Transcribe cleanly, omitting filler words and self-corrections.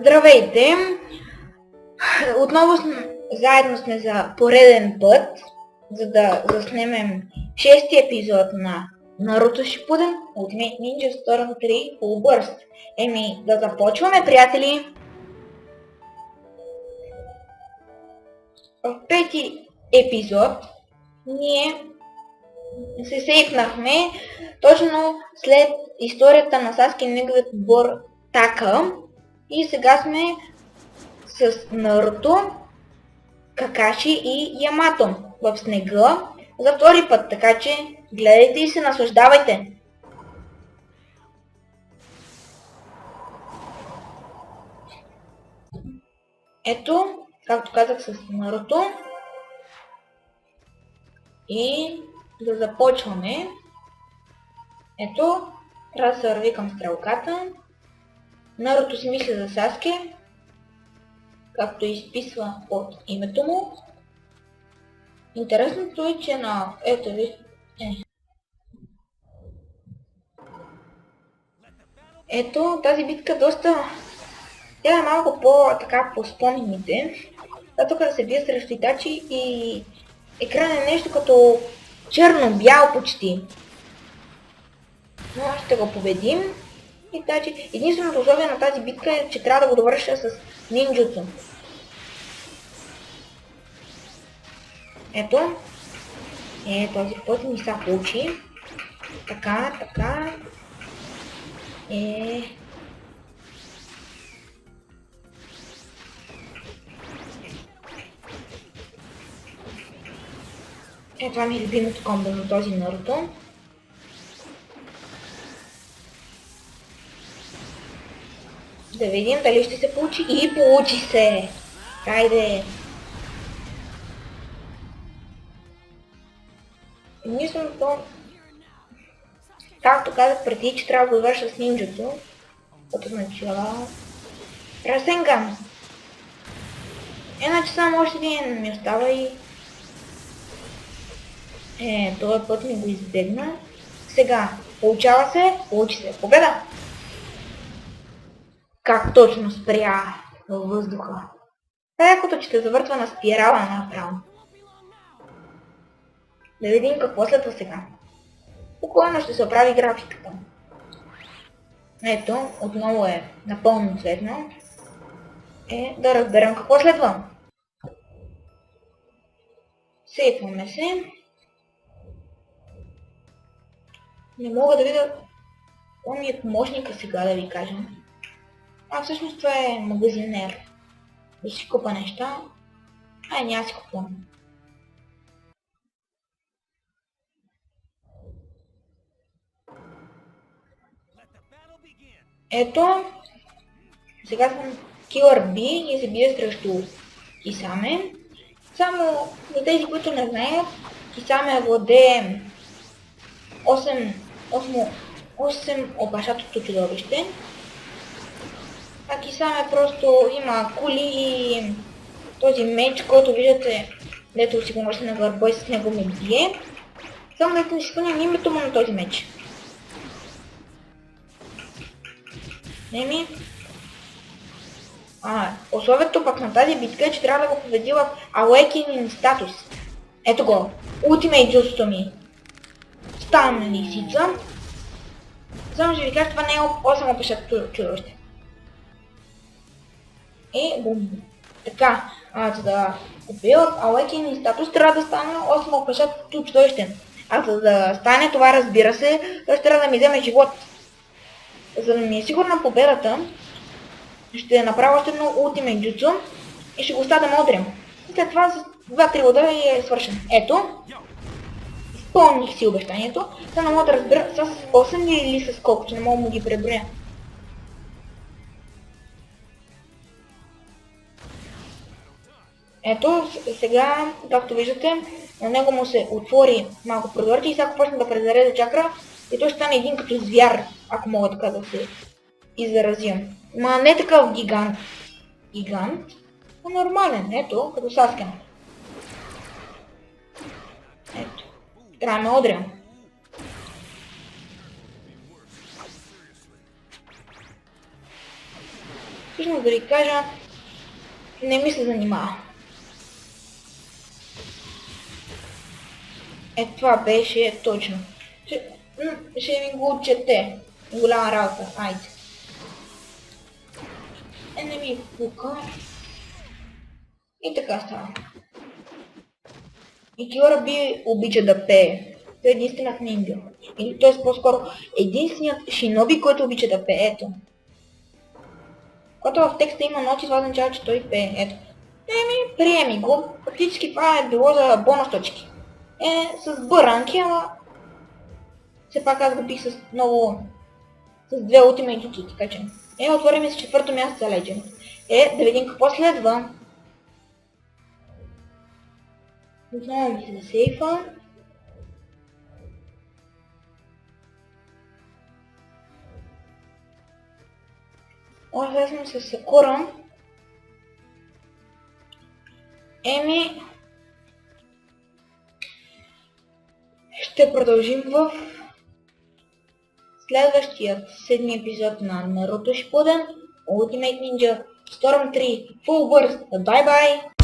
Здравейте! Отново заедно сме за пореден път, за да заснемем 6-ти епизод на Наруто Shippuden Ultimate Ninja Storm 3 Full Burst. Да започваме, приятели! В 5-ти епизод ние се сейфнахме точно след историята на Саски и неговият отбор Така. И сега сме с Наруто, Какаши и Ямато в снега за втори път, така че гледайте и се наслаждавайте. Ето, както казах, с Наруто. И да започваме. Ето, трябва да се върви към стрелката. Наруто си мисли за Саске, както изписва от името му. Интересното е, че на... Ето ви... Ето, тази битка доста... Тя е малко по-така по спомените. Тук да се бие срещу Итачи и... Екран е нещо като черно-бял почти. Но ще го победим. Итачи. Единственото условие на тази битка е, че трябва да го довърша с нинджуцу. Ето. Този път ми се получи. Така. Това ми е любимото комбо на този Наруто. Да видим дали ще се получи. И получи се! Хайде! Единственото, както казах преди, че трябва да го довърша с нинджуто, което означава Расенган. Иначе само още един ми остава и... този път ми го избегна. Сега, получава се, получи се. Победа! Как точно спря във въздуха. Якото, че те завъртва на спирала направо. Да видим какво следва сега. Спокойно ще се оправи графиката. Ето, отново е напълно цветно. Да разберем какво следва. Сейфваме се. Не мога да видя кой ми е помощника сега, да ви кажем. Всъщност това е магазинер. Да си купа неща. Няма си купувам. Ето. Сега съм Killer B и се бия срещу Кисаме. Само за тези, които не знаят, Кисаме владее 8 опашатото чудовище. Кисаме просто има кули и този меч, който виждате, дето си го носи на гърба и с него ме бие. Само да не си спомням името му на този меч. Условието пък на тази битка е, че трябва да го победи в Awakening статус. Ето го. Ultimate Jutsu ми. Ставам лисица. Само ще ви кажа, това не е 8 опашатото чудовище. Бум. Така, за да убия в Awakening статус трябва да стане 8 опашатото чудовище. За да стане това, разбира се, той трябва да ми вземе живот. За да ми е сигурна победата, ще направя още едно Ultimate Jutsu и ще го оставя да мудрим. След това с 2-3 удара и е свършен. Ето. Изпълних си обещанието. Сега не мога да разбера с 8 или с колко, че не мога да ги преброя. Ето, сега, както виждате, на него му се отвори малко прозорче и сега почне да презарежда чакра и той ще стане един като звяр, ако мога така да се изразим. Ма не такъв гигант. Гигант, но нормален, ето, като Саске. Ето, трябва да ме удря. всъщност да ви кажа, не ми се занимава. Това беше точно. Ще ми го отчете. Голяма работа. Айде. Не ми пука. И така става. И Киора би обича да пее. Той е единственият нинджа. Или т.е. по-скоро единственият шиноби, който обича да пее. Ето. Когато в текста има ноти, това означава, че той пее. Ето. Приеми го. Фактически това е било за бонус точки. С бъранки, ама все пак аз го бих с много... с две ултимейтики, така че... отворим с 4-то място за Legend. Да видим какво следва. Отново ми се засейфа. Сега съм с Сакура. Ще продължим в следващият 7-ми епизод на Наруто Shippuden Ultimate Ninja Storm 3 Full Burst. Bye bye!